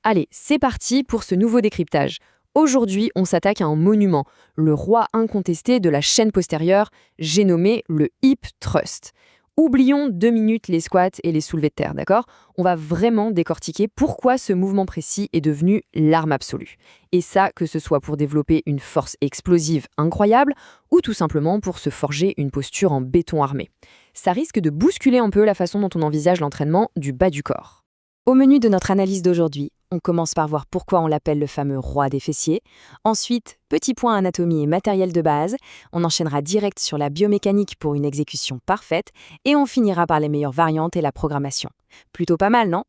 Allez, c'est parti pour ce nouveau décryptage. Aujourd'hui, on s'attaque à un monument, le roi incontesté de la chaîne postérieure, j'ai nommé le hip thrust. Oublions 2 minutes les squats et les soulevés de terre, d'accord? On va vraiment décortiquer pourquoi ce mouvement précis est devenu l'arme absolue. Et ça, que ce soit pour développer une force explosive incroyable ou tout simplement pour se forger une posture en béton armé. Ça risque de bousculer un peu la façon dont on envisage l'entraînement du bas du corps. Au menu de notre analyse d'aujourd'hui, on commence par voir pourquoi on l'appelle le fameux roi des fessiers. Ensuite, petit point anatomie et matériel de base. On enchaînera direct sur la biomécanique pour une exécution parfaite. Et on finira par les meilleures variantes et la programmation. Plutôt pas mal, non?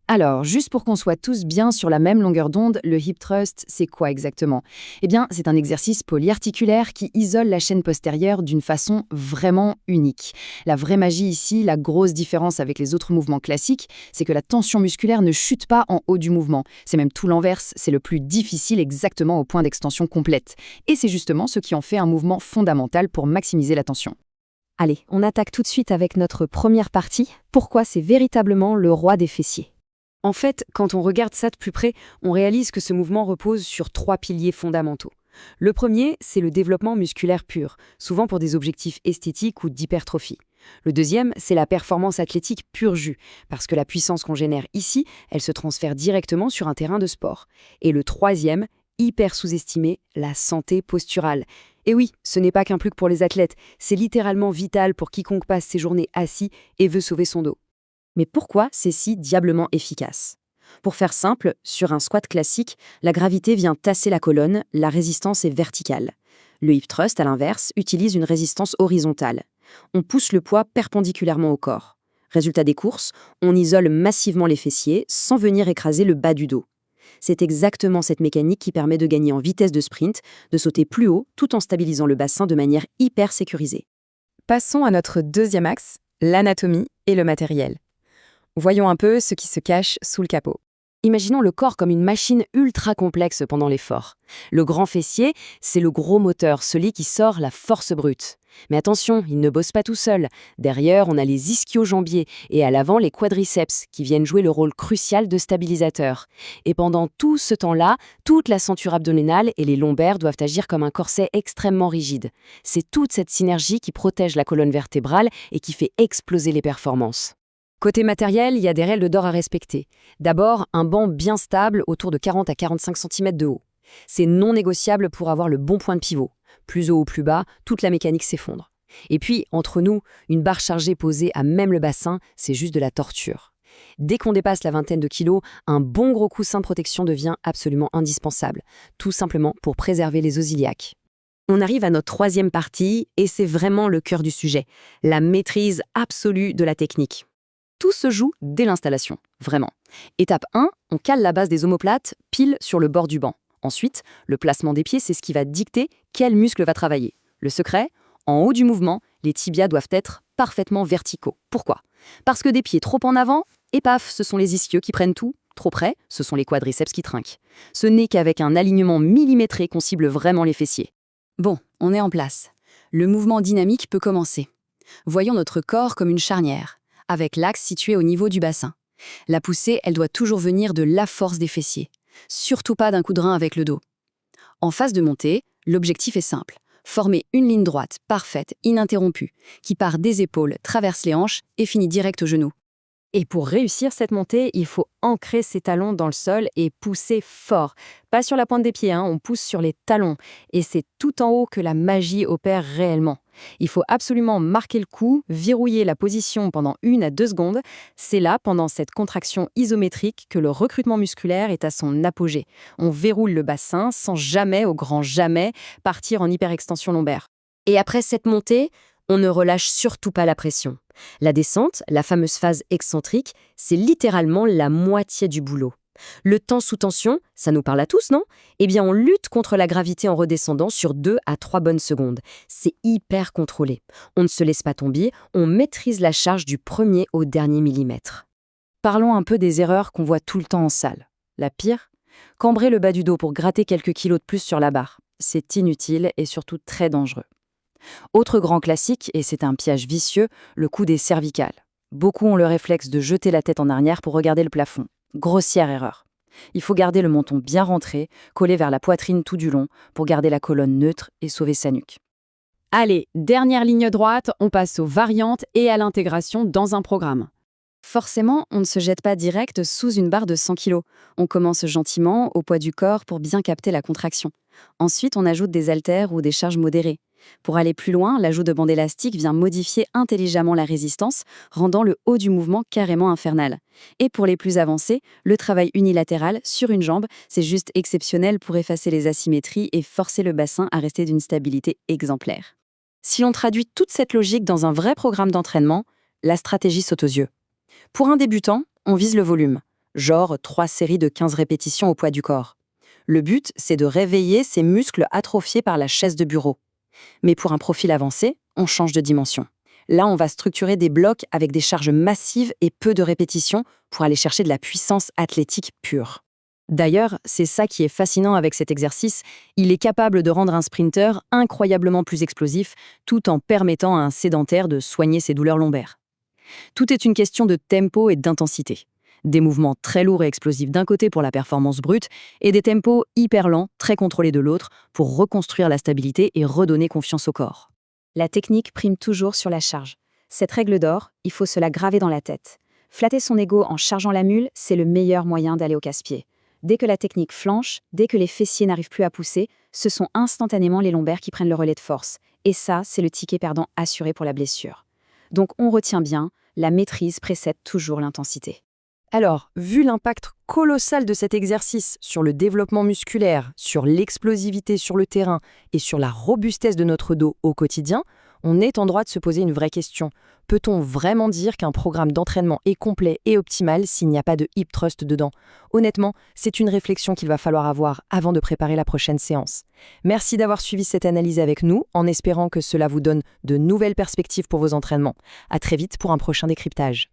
Alors, juste pour qu'on soit tous bien sur la même longueur d'onde, le hip thrust, c'est quoi exactement? Eh bien, c'est un exercice polyarticulaire qui isole la chaîne postérieure d'une façon vraiment unique. La vraie magie ici, la grosse différence avec les autres mouvements classiques, c'est que la tension musculaire ne chute pas en haut du mouvement. C'est même tout l'inverse, c'est le plus difficile exactement au point d'extension complète. Et c'est justement ce qui en fait un mouvement fondamental pour maximiser la tension. Allez, on attaque tout de suite avec notre première partie. Pourquoi c'est véritablement le roi des fessiers? En fait, quand on regarde ça de plus près, on réalise que ce mouvement repose sur 3 piliers fondamentaux. Le premier, c'est le développement musculaire pur, souvent pour des objectifs esthétiques ou d'hypertrophie. Le deuxième, c'est la performance athlétique pur jus, parce que la puissance qu'on génère ici, elle se transfère directement sur un terrain de sport. Et le troisième, hyper sous-estimé, la santé posturale. Et oui, ce n'est pas qu'un plus pour les athlètes, c'est littéralement vital pour quiconque passe ses journées assis et veut sauver son dos. Mais pourquoi c'est si diablement efficace? Pour faire simple, sur un squat classique, la gravité vient tasser la colonne, la résistance est verticale. Le hip thrust, à l'inverse, utilise une résistance horizontale. On pousse le poids perpendiculairement au corps. Résultat des courses, on isole massivement les fessiers sans venir écraser le bas du dos. C'est exactement cette mécanique qui permet de gagner en vitesse de sprint, de sauter plus haut tout en stabilisant le bassin de manière hyper sécurisée. Passons à notre deuxième axe, l'anatomie et le matériel. Voyons un peu ce qui se cache sous le capot. Imaginons le corps comme une machine ultra complexe pendant l'effort. Le grand fessier, c'est le gros moteur, celui qui sort la force brute. Mais attention, il ne bosse pas tout seul. Derrière, on a les ischio-jambiers et à l'avant, les quadriceps, qui viennent jouer le rôle crucial de stabilisateur. Et pendant tout ce temps-là, toute la ceinture abdominale et les lombaires doivent agir comme un corset extrêmement rigide. C'est toute cette synergie qui protège la colonne vertébrale et qui fait exploser les performances. Côté matériel, il y a des règles d'or à respecter. D'abord, un banc bien stable autour de 40 à 45 cm de haut. C'est non négociable pour avoir le bon point de pivot. Plus haut ou plus bas, toute la mécanique s'effondre. Et puis, entre nous, une barre chargée posée à même le bassin, c'est juste de la torture. Dès qu'on dépasse la vingtaine de kilos, un bon gros coussin de protection devient absolument indispensable, tout simplement pour préserver les os iliaques. On arrive à notre troisième partie, et c'est vraiment le cœur du sujet, la maîtrise absolue de la technique. Tout se joue dès l'installation, vraiment. Étape 1, on cale la base des omoplates pile sur le bord du banc. Ensuite, le placement des pieds, c'est ce qui va dicter quel muscle va travailler. Le secret, en haut du mouvement, les tibias doivent être parfaitement verticaux. Pourquoi? Parce que des pieds trop en avant, et paf, ce sont les ischios qui prennent tout. Trop près, ce sont les quadriceps qui trinquent. Ce n'est qu'avec un alignement millimétré qu'on cible vraiment les fessiers. Bon, on est en place. Le mouvement dynamique peut commencer. Voyons notre corps comme une charnière, avec l'axe situé au niveau du bassin. La poussée, elle doit toujours venir de la force des fessiers. Surtout pas d'un coup de rein avec le dos. En phase de montée, l'objectif est simple. Former une ligne droite, parfaite, ininterrompue, qui part des épaules, traverse les hanches et finit direct au genou. Et pour réussir cette montée, il faut ancrer ses talons dans le sol et pousser fort. Pas sur la pointe des pieds, on pousse sur les talons. Et c'est tout en haut que la magie opère réellement. Il faut absolument marquer le coup, verrouiller la position pendant 1 à 2 secondes. C'est là, pendant cette contraction isométrique, que le recrutement musculaire est à son apogée. On verroule le bassin sans jamais, au grand jamais, partir en hyperextension lombaire. Et après cette montée, on ne relâche surtout pas la pression. La descente, la fameuse phase excentrique, c'est littéralement la moitié du boulot. Le temps sous tension, ça nous parle à tous, non? Eh bien, on lutte contre la gravité en redescendant sur 2 à 3 bonnes secondes. C'est hyper contrôlé. On ne se laisse pas tomber, on maîtrise la charge du premier au dernier millimètre. Parlons un peu des erreurs qu'on voit tout le temps en salle. La pire? Cambrer le bas du dos pour gratter quelques kilos de plus sur la barre. C'est inutile et surtout très dangereux. Autre grand classique, et c'est un piège vicieux, le coup des cervicales. Beaucoup ont le réflexe de jeter la tête en arrière pour regarder le plafond. Grossière erreur. Il faut garder le menton bien rentré, collé vers la poitrine tout du long, pour garder la colonne neutre et sauver sa nuque. Allez, dernière ligne droite, on passe aux variantes et à l'intégration dans un programme. Forcément, on ne se jette pas direct sous une barre de 100 kg. On commence gentiment, au poids du corps, pour bien capter la contraction. Ensuite, on ajoute des haltères ou des charges modérées. Pour aller plus loin, l'ajout de bandes élastiques vient modifier intelligemment la résistance, rendant le haut du mouvement carrément infernal. Et pour les plus avancés, le travail unilatéral sur une jambe, c'est juste exceptionnel pour effacer les asymétries et forcer le bassin à rester d'une stabilité exemplaire. Si l'on traduit toute cette logique dans un vrai programme d'entraînement, la stratégie saute aux yeux. Pour un débutant, on vise le volume, genre 3 séries de 15 répétitions au poids du corps. Le but, c'est de réveiller ces muscles atrophiés par la chaise de bureau. Mais pour un profil avancé, on change de dimension. Là, on va structurer des blocs avec des charges massives et peu de répétitions pour aller chercher de la puissance athlétique pure. D'ailleurs, c'est ça qui est fascinant avec cet exercice, il est capable de rendre un sprinter incroyablement plus explosif, tout en permettant à un sédentaire de soigner ses douleurs lombaires. Tout est une question de tempo et d'intensité. Des mouvements très lourds et explosifs d'un côté pour la performance brute, et des tempos hyper lents, très contrôlés de l'autre, pour reconstruire la stabilité et redonner confiance au corps. La technique prime toujours sur la charge. Cette règle d'or, il faut se la graver dans la tête. Flatter son ego en chargeant la mule, c'est le meilleur moyen d'aller au casse-pied. Dès que la technique flanche, dès que les fessiers n'arrivent plus à pousser, ce sont instantanément les lombaires qui prennent le relais de force. Et ça, c'est le ticket perdant assuré pour la blessure. Donc on retient bien, la maîtrise précède toujours l'intensité. Alors, vu l'impact colossal de cet exercice sur le développement musculaire, sur l'explosivité sur le terrain et sur la robustesse de notre dos au quotidien, on est en droit de se poser une vraie question. Peut-on vraiment dire qu'un programme d'entraînement est complet et optimal s'il n'y a pas de hip thrust dedans? Honnêtement, c'est une réflexion qu'il va falloir avoir avant de préparer la prochaine séance. Merci d'avoir suivi cette analyse avec nous, en espérant que cela vous donne de nouvelles perspectives pour vos entraînements. À très vite pour un prochain décryptage.